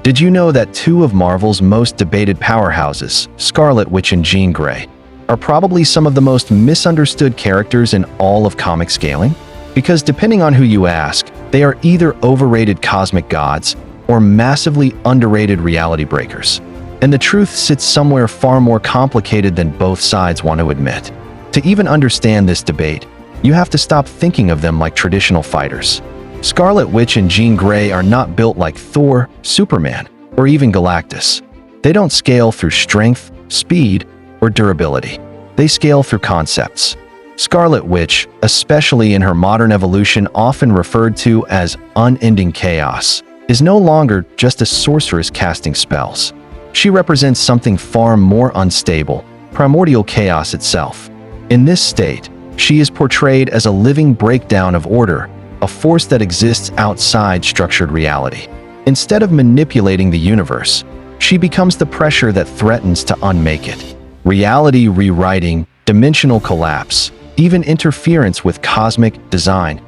Did you know that two of Marvel's most debated powerhouses, Scarlet Witch and Jean Grey, are probably some of the most misunderstood characters in all of comic scaling? Because depending on who you ask, they are either overrated cosmic gods or massively underrated reality breakers. And the truth sits somewhere far more complicated than both sides want to admit. To even understand this debate, you have to stop thinking of them like traditional fighters. Scarlet Witch and Jean Grey are not built like Thor, Superman, or even Galactus. They don't scale through strength, speed, or durability. They scale through concepts. Scarlet Witch, especially in her modern evolution often referred to as unending chaos, is no longer just a sorceress casting spells. She represents something far more unstable, primordial chaos itself. In this state, she is portrayed as a living breakdown of order, a force that exists outside structured reality. Instead of manipulating the universe, she becomes the pressure that threatens to unmake it. Reality rewriting, dimensional collapse, even interference with cosmic design.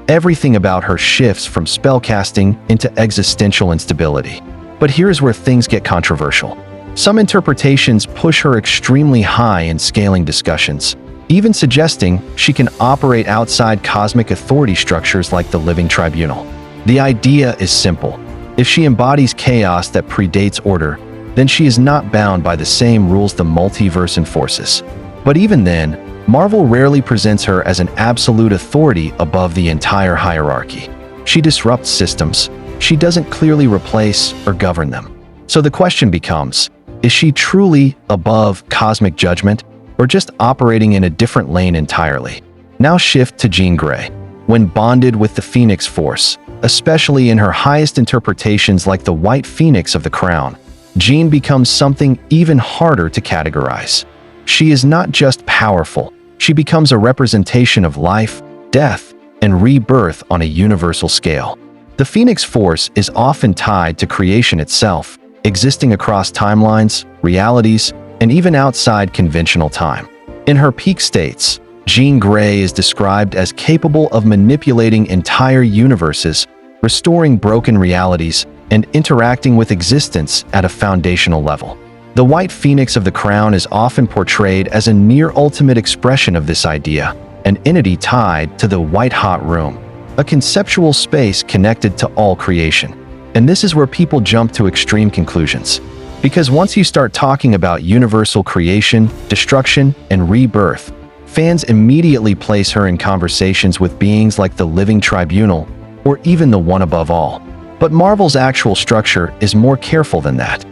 Everything about her shifts from spellcasting into existential instability. But here's where things get controversial. Some interpretations push her extremely high in scaling discussions, even suggesting she can operate outside cosmic authority structures like the Living Tribunal. The idea is simple. If she embodies chaos that predates order, then she is not bound by the same rules the multiverse enforces. But even then, Marvel rarely presents her as an absolute authority above the entire hierarchy. She disrupts systems. She doesn't clearly replace or govern them. So the question becomes, is she truly above cosmic judgment, or just operating in a different lane entirely? Now shift to Jean Grey. When bonded with the Phoenix Force, especially in her highest interpretations like the White Phoenix of the Crown, Jean becomes something even harder to categorize. She is not just powerful, she becomes a representation of life, death, and rebirth on a universal scale. The Phoenix Force is often tied to creation itself, existing across timelines, realities, and even outside conventional time. In her peak states, Jean Grey is described as capable of manipulating entire universes, restoring broken realities, and interacting with existence at a foundational level. The White Phoenix of the Crown is often portrayed as a near-ultimate expression of this idea, an entity tied to the white-hot room, a conceptual space connected to all creation. And this is where people jump to extreme conclusions. Because once you start talking about universal creation, destruction, and rebirth, fans immediately place her in conversations with beings like the Living Tribunal, or even the One Above All. But Marvel's actual structure is more careful than that.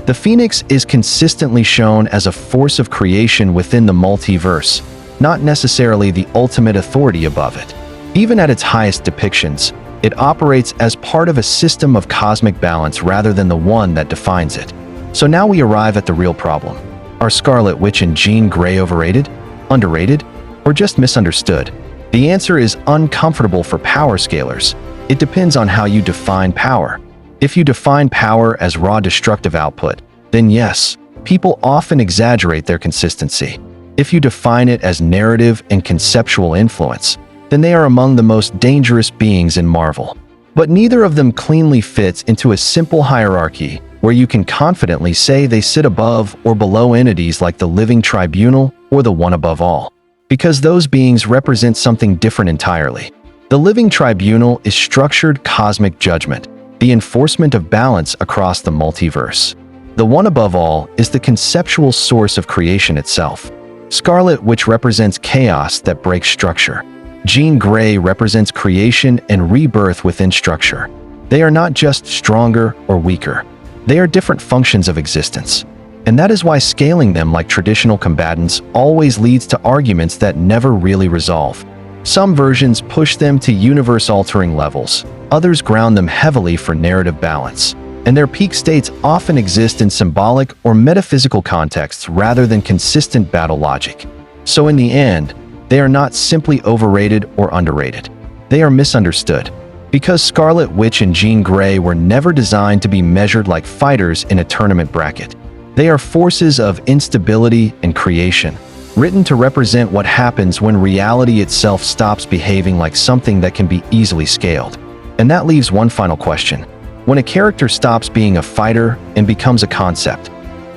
The Phoenix is consistently shown as a force of creation within the multiverse, not necessarily the ultimate authority above it. Even at its highest depictions, it operates as part of a system of cosmic balance rather than the one that defines it. So now we arrive at the real problem. Are Scarlet Witch and Jean Grey overrated, underrated, or just misunderstood? The answer is uncomfortable for power scalers. It depends on how you define power. If you define power as raw destructive output, then yes, people often exaggerate their consistency. If you define it as narrative and conceptual influence, then they are among the most dangerous beings in Marvel. But neither of them cleanly fits into a simple hierarchy where you can confidently say they sit above or below entities like the Living Tribunal or the One Above All, because those beings represent something different entirely. The Living Tribunal is structured cosmic judgment, the enforcement of balance across the multiverse. The One Above All is the conceptual source of creation itself. Scarlet Witch represents chaos that breaks structure. Jean Grey represents creation and rebirth within structure. They are not just stronger or weaker. They are different functions of existence. And that is why scaling them like traditional combatants always leads to arguments that never really resolve. Some versions push them to universe-altering levels, others ground them heavily for narrative balance, and their peak states often exist in symbolic or metaphysical contexts rather than consistent battle logic. So in the end, they are not simply overrated or underrated. They are misunderstood. Because Scarlet Witch and Jean Grey were never designed to be measured like fighters in a tournament bracket. They are forces of instability and creation, written to represent what happens when reality itself stops behaving like something that can be easily scaled. And that leaves one final question. When a character stops being a fighter and becomes a concept,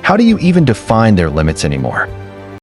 how do you even define their limits anymore?